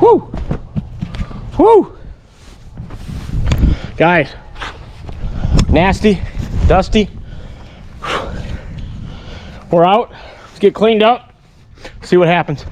Woo! Woo! Guys, nasty, dusty. We're out. Let's get cleaned up, see what happens.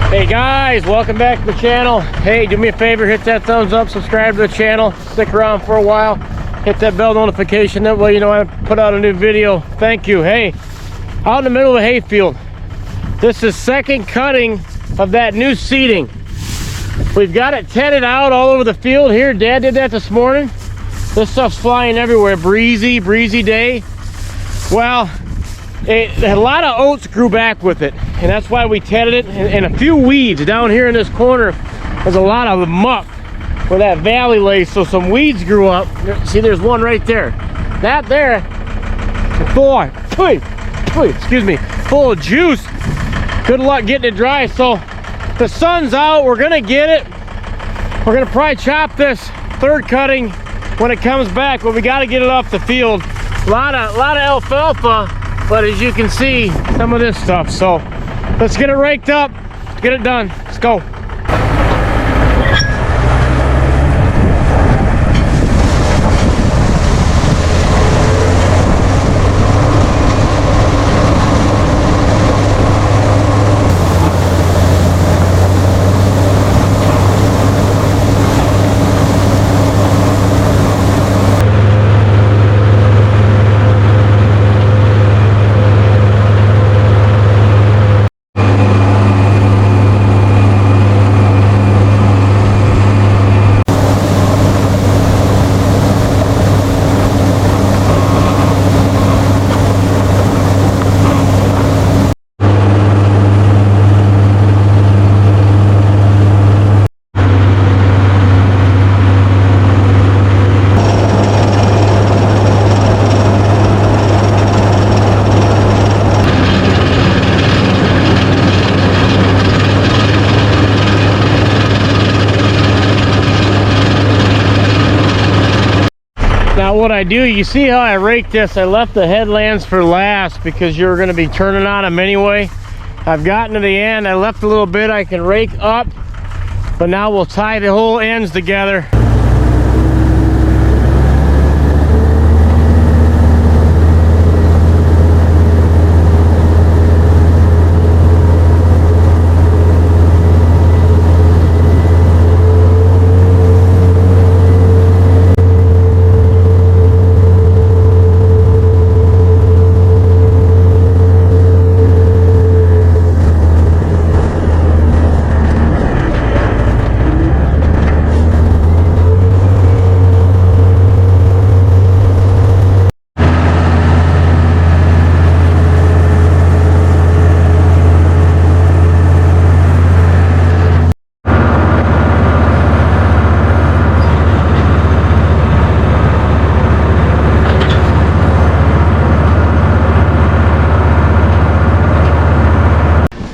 Hey guys, welcome back to the channel. Hey, do me a favor, hit that thumbs up, subscribe to the channel, stick around for a while, hit that bell notification, that way you know I put out a new video. Thank you. Hey, out in the middle of a hayfield, this is second cutting of that new seeding. We've got it tented out all over the field here. Dad did that this morning. This stuff's flying everywhere. Breezy day. Well, a lot of oats grew back with it, and that's why we tented it, and a few weeds down here in this corner. There's a lot of muck where that valley lays, so some weeds grew up. See, there's one right there. That there, full of juice. Good luck getting it dry. So the sun's out, we're gonna get it. We're gonna probably chop this third cutting when it comes back, but we got to get it off the field. A lot of alfalfa. But as you can see, some of this stuff. So let's get it raked up, get it done. Let's go. Now what I do, you see how I rake this? I left the headlands for last because you're going to be turning on them anyway. I've gotten to the end. I left a little bit I can rake up, but now we'll tie the whole ends together.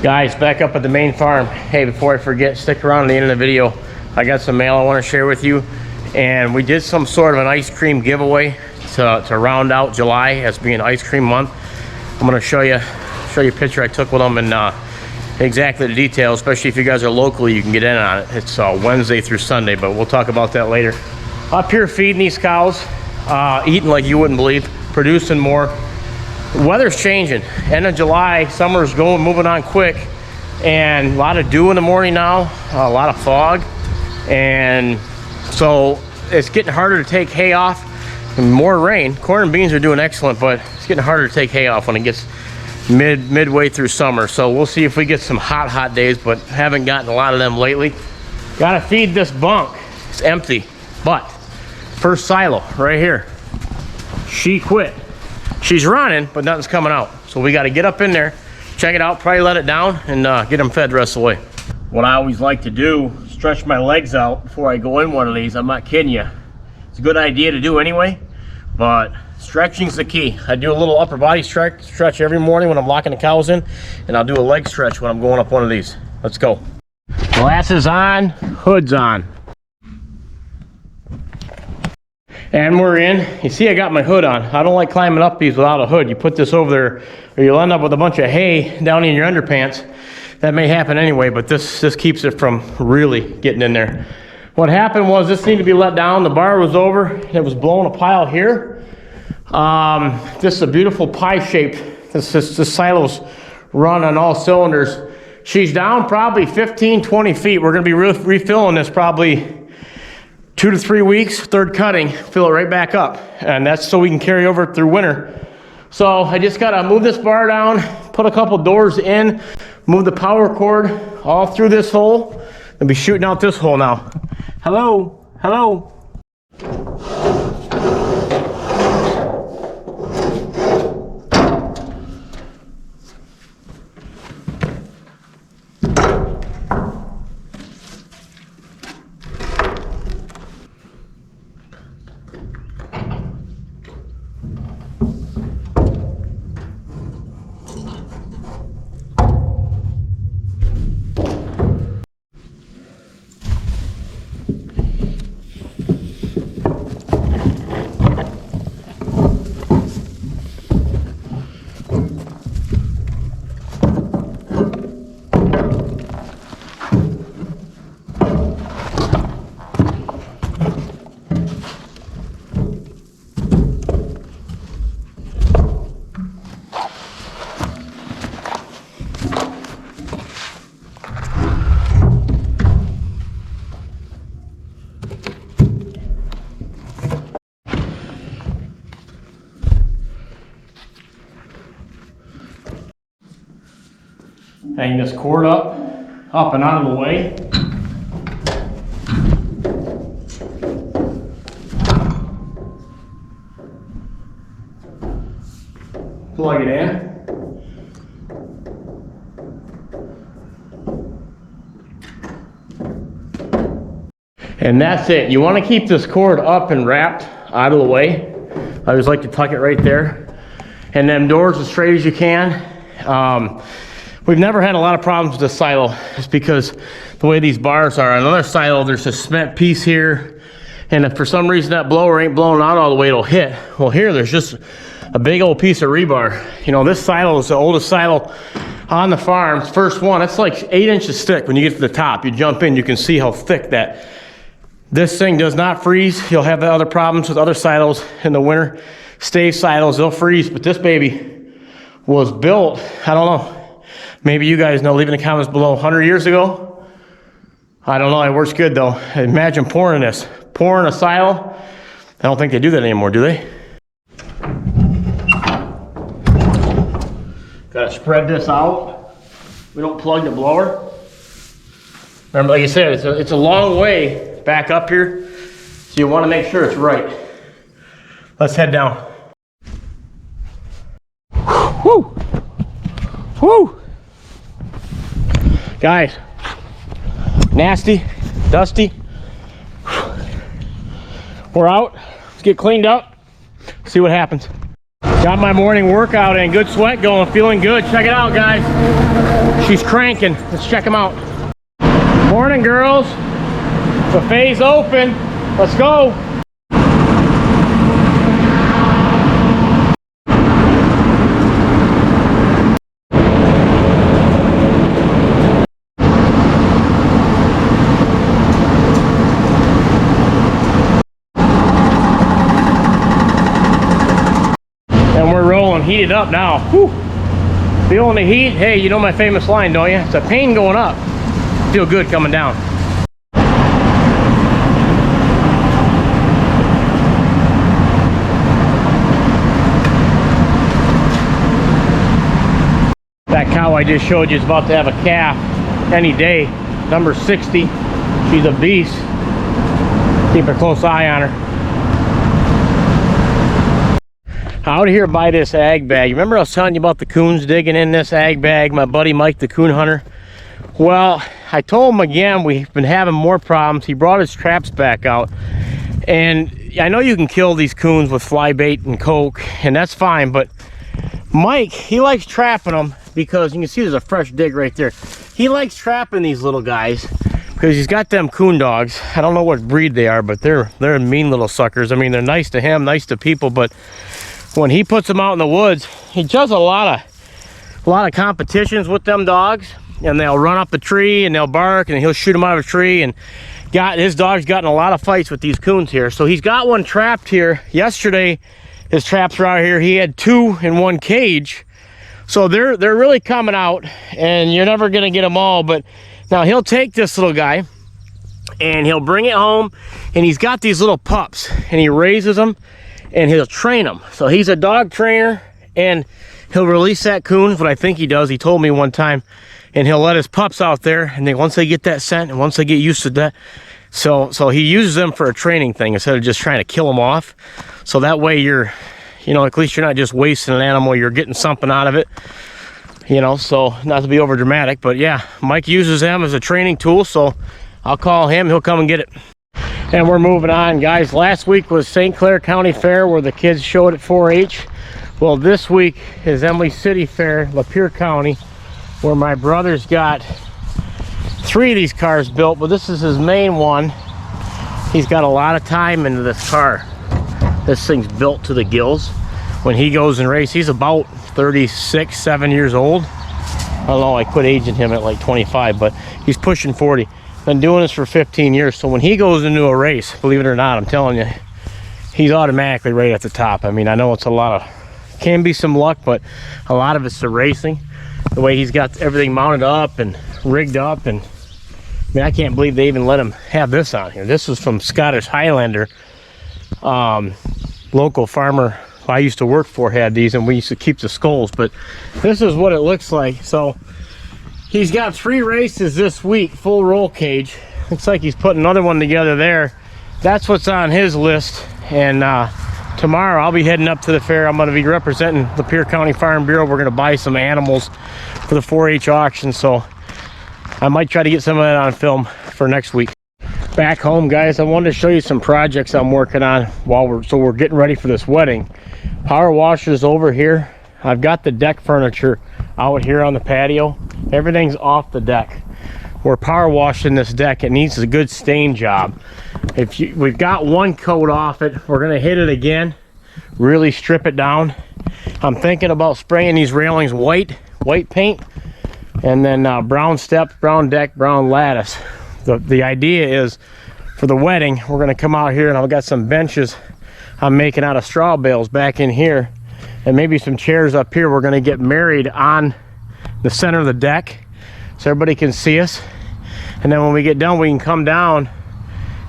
Guys, back up at the main farm. Hey, before I forget, stick around to the end of the video. I got some mail I want to share with you, and we did some sort of an ice cream giveaway to round out July as being ice cream month. I'm going to show you a picture I took with them and exactly the details. Especially if you guys are locally, you can get in on it. It's Wednesday through Sunday, but we'll talk about that later. Up here feeding these cows, eating like you wouldn't believe, producing more. The weather's changing. End of July, summer's moving on quick, and a lot of dew in the morning now, a lot of fog, and so it's getting harder to take hay off, and more rain. Corn and beans are doing excellent, but it's getting harder to take hay off when it gets midway through summer. So we'll see if we get some hot days, but haven't gotten a lot of them lately. Gotta feed this bunk. It's empty, but first silo right here, she quit. She's running, but nothing's coming out. So we got to get up in there, check it out, probably let it down, and get them fed the rest of the way. What I always like to do, stretch my legs out before I go in one of these. I'm not kidding you. It's a good idea to do anyway, but Stretching's the key. I do a little upper body stretch every morning when I'm locking the cows in, and I'll do a leg stretch when I'm going up one of these. Let's go. Glasses on, hood's on. And we're in. You see I got my hood on. I don't like climbing up these without a hood. You put this over there, or you'll end up with a bunch of hay down in your underpants. That may happen anyway, but this keeps it from really getting in there. What happened was this needed to be let down. The bar was over, and it was blowing a pile here. This is a beautiful pie shape. This silo's run on all cylinders. She's down probably 15, 20 feet. We're gonna be refilling this probably 2 to 3 weeks, third cutting, fill it right back up. And that's so we can carry over through winter. So I just gotta move this bar down, put a couple doors in, move the power cord all through this hole, and be shooting out this hole now. Hello, hello. Hang this cord up and out of the way. Plug it in. And that's it. You want to keep this cord up and wrapped out of the way. I always like to tuck it right there. And then doors as straight as you can. We've never had a lot of problems with this silo. It's because the way these bars are. On another silo, there's a cement piece here. And if for some reason that blower ain't blowing out all the way, it'll hit. Well, here, there's just a big old piece of rebar. You know, this silo is the oldest silo on the farm. First one, it's like 8 inches thick. When you get to the top, you jump in, you can see how thick that. This thing does not freeze. You'll have other problems with other silos in the winter. Stave silos, they'll freeze, but this baby was built, I don't know. Maybe you guys know, leave in the comments below, 100 years ago? I don't know, it works good though. Imagine pouring this. Pouring a silo. I don't think they do that anymore, do they? Gotta spread this out. We don't plug the blower. Remember, like I said, it's a long way back up here, so you want to make sure it's right. Let's head down. Woo! Woo! Guys, nasty, dusty. We're out. Let's get cleaned up, see what happens. Got my morning workout in, good sweat going, feeling good. Check it out, guys. She's cranking. Let's check them out. Morning, girls. Buffet's open. Let's go. And we're rolling, heated up now. Whew. Feeling the heat. Hey, you know my famous line, don't you? It's a pain going up. Feel good coming down. That cow I just showed you is about to have a calf any day. Number 60. She's a beast. Keep a close eye on her. Out here by this ag bag. Remember I was telling you about the coons digging in this ag bag? My buddy Mike, the coon hunter. Well, I told him again, we've been having more problems. He brought his traps back out. And I know you can kill these coons with fly bait and coke, and that's fine, but Mike, he likes trapping them because you can see there's a fresh dig right there. He likes trapping these little guys because he's got them coon dogs. I don't know what breed they are, but they're mean little suckers. I mean, they're nice to him, nice to people, but when he puts them out in the woods, he does a lot of competitions with them dogs, and they'll run up a tree and they'll bark, and he'll shoot them out of a tree. And his dog's gotten a lot of fights with these coons here. So he's got one trapped here. Yesterday, his traps were out here. He had 2 in 1 cage. So they're really coming out, and you're never gonna get them all. But now he'll take this little guy and he'll bring it home, and he's got these little pups, and he raises them and he'll train them. So he's a dog trainer, and he'll release that coon, what I think he does. He told me one time, and he'll let his pups out there, and once they get that scent and once they get used to that, so he uses them for a training thing instead of just trying to kill them off. So that way you're, you know, at least you're not just wasting an animal, you're getting something out of it, you know. So not to be over dramatic, but yeah, Mike uses them as a training tool, so I'll call him, he'll come and get it. And we're moving on, guys. Last week was St. Clair County Fair, where the kids showed at 4-H. Well, this week is Emily City Fair, Lapeer County, where my brother's got 3 of these cars built, but this is his main one. He's got a lot of time into this car. This thing's built to the gills. When he goes and races, he's about 36, 7 years old. I don't know, I quit aging him at like 25, but he's pushing 40. Been doing this for 15 years. So when he goes into a race, believe it or not, I'm telling you, he's automatically right at the top. I mean, I know it's a lot of, can be some luck, but a lot of it's the racing. The way he's got everything mounted up and rigged up, and I mean, I can't believe they even let him have this on here. This was from Scottish Highlander. Local farmer I used to work for had these, and we used to keep the skulls, but this is what it looks like. So he's got 3 races this week, full roll cage. Looks like he's putting another one together there. That's what's on his list. And tomorrow I'll be heading up to the fair. I'm going to be representing the Lapeer County Farm Bureau. We're going to buy some animals for the 4-H auction, so I might try to get some of that on film for next week. Back home, guys, I wanted to show you some projects I'm working on while we're getting ready for this wedding. Power washers over here. I've got the deck furniture out here on the patio. Everything's off the deck. We're power washing this deck. It needs a good stain job. We've got one coat off it. We're gonna hit it again, really strip it down. I'm thinking about spraying these railings white paint, and then brown steps, brown deck, brown lattice. The idea is for the wedding, we're gonna come out here, and I've got some benches I'm making out of straw bales back in here, and maybe some chairs up here. We're gonna get married on the center of the deck so everybody can see us. And then when we get done, we can come down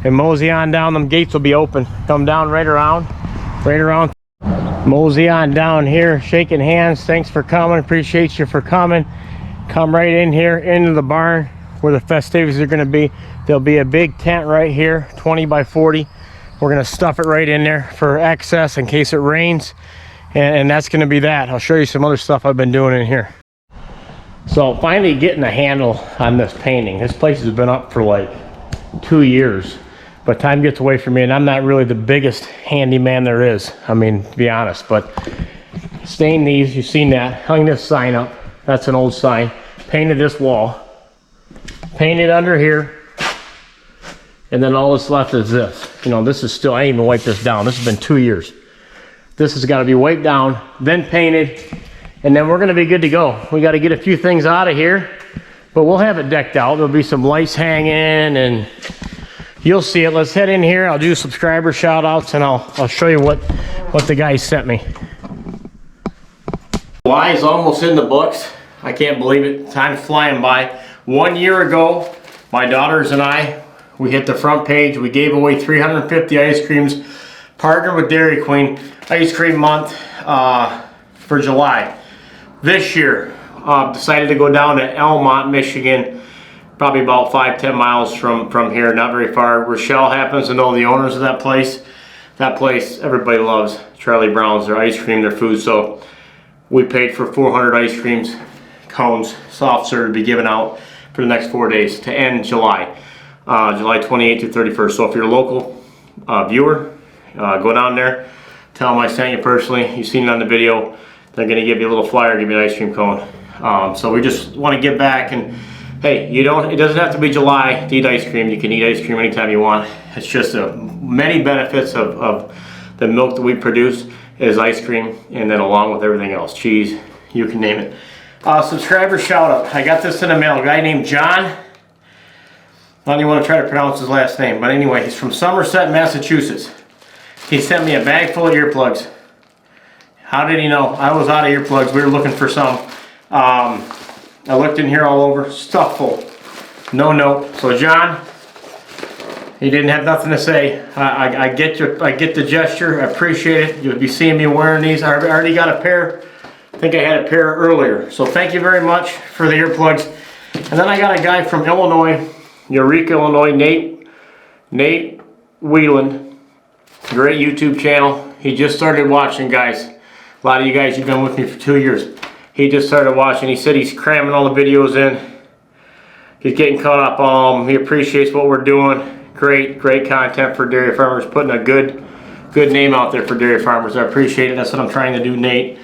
and mosey on down. Them gates will be open. Come down right around, mosey on down here, shaking hands. Thanks for coming, appreciate you for coming. Come right in here into the barn where the festivities are going to be. There'll be a big tent right here, 20 by 40. We're going to stuff it right in there for access in case it rains, and that's going to be that. I'll show you some other stuff I've been doing in here. So finally getting a handle on this painting. This place has been up for like 2 years, but time gets away from me, and I'm not really the biggest handyman there is, I mean, to be honest. But stained these, you've seen that. Hung this sign up, that's an old sign. Painted this wall, painted under here, and then all that's left is this. You know, this is still, I ain't even wiped this down. This has been 2 years. This has got to be wiped down, then painted, and then we're going to be good to go. We got to get a few things out of here, but we'll have it decked out. There'll be some lights hanging, and you'll see it. Let's head in here. I'll do subscriber shout outs, and I'll show you what the guys sent me. July is almost in the books. I can't believe it. Time's flying by. 1 year ago, my daughters and I, we hit the front page. We gave away 350 ice creams, partnered with Dairy Queen, ice cream month for July. This year, decided to go down to Elmont, Michigan, probably about 5-10 miles from here, not very far. Rochelle happens to know the owners of that place. That place, everybody loves Charlie Brown's, their ice cream, their food. So we paid for 400 ice creams, cones, soft serve to be given out for the next 4 days to end July. July 28th to 31st. So if you're local, viewer, go down there, tell them I sent you personally. You've seen it on the video. They're going to give you a little flyer, give you an ice cream cone. So we just want to give back, and hey, it doesn't have to be July to eat ice cream. You can eat ice cream anytime you want. It's just many benefits of the milk that we produce is ice cream, and then along with everything else, cheese, you can name it. Subscriber shout out. I got this in the mail. A guy named John. I don't even want to try to pronounce his last name, but anyway, he's from Somerset, Massachusetts. He sent me a bag full of earplugs. How did he know? I was out of earplugs. We were looking for some. I looked in here all over, stuff full. No note. So John, he didn't have nothing to say. I get the gesture. I appreciate it. You'll be seeing me wearing these. I already got a pair. I think I had a pair earlier. So thank you very much for the earplugs. And then I got a guy from Illinois, Eureka, Illinois, Nate Wheeland. Great YouTube channel. He just started watching, guys. A lot of you guys, you've been with me for 2 years. He just started watching. He said he's cramming all the videos in. He's getting caught up on them. He appreciates what we're doing. Great content for dairy farmers. Putting a good name out there for dairy farmers. I appreciate it. That's what I'm trying to do, Nate.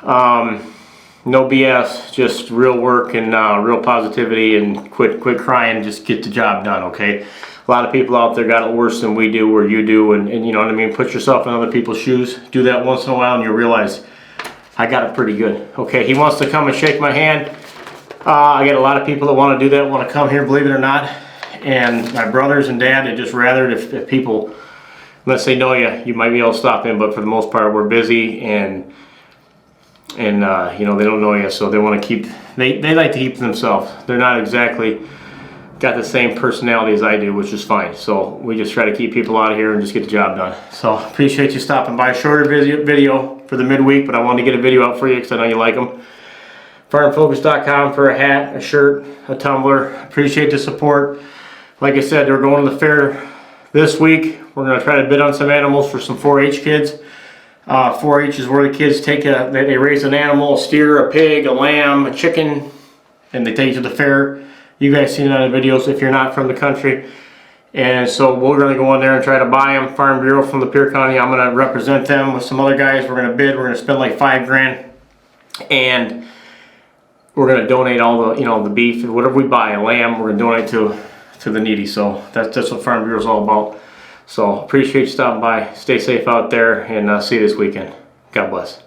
No BS, just real work and real positivity, and quit crying. Just get the job done, okay? A lot of people out there got it worse than we do or you do, and you know what I mean? Put yourself in other people's shoes. Do that once in a while and you'll realize I got it pretty good. Okay, he wants to come and shake my hand. I get a lot of people that want to do that, want to come here, believe it or not. And my brothers and dad, they just rather if people, unless they know you, you might be able to stop in, but for the most part, we're busy and you know, they don't know you, so they want to keep, they like to keep to themselves. They're not exactly got the same personality as I do, which is fine. So we just try to keep people out of here and just get the job done. So appreciate you stopping by. Shorter video for the midweek, but I wanted to get a video out for you because I know you like them. FarmFocus.com for a hat, a shirt, a tumbler. Appreciate the support. Like I said, they're going to the fair this week. We're going to try to bid on some animals for some 4-H kids. 4-H is where the kids take they raise an animal, a steer, a pig, a lamb, a chicken, and they take it to the fair. You guys seen it on the videos if you're not from the country. And so we're going to go in there and try to buy them. Farm Bureau from Lapeer County. I'm going to represent them with some other guys. We're going to bid. We're going to spend like $5 grand. And we're going to donate all the, you know, the beef, whatever we buy, a lamb, we're going to donate to the needy. So that's what Farm Bureau is all about. So appreciate you stopping by. Stay safe out there, and see you this weekend. God bless.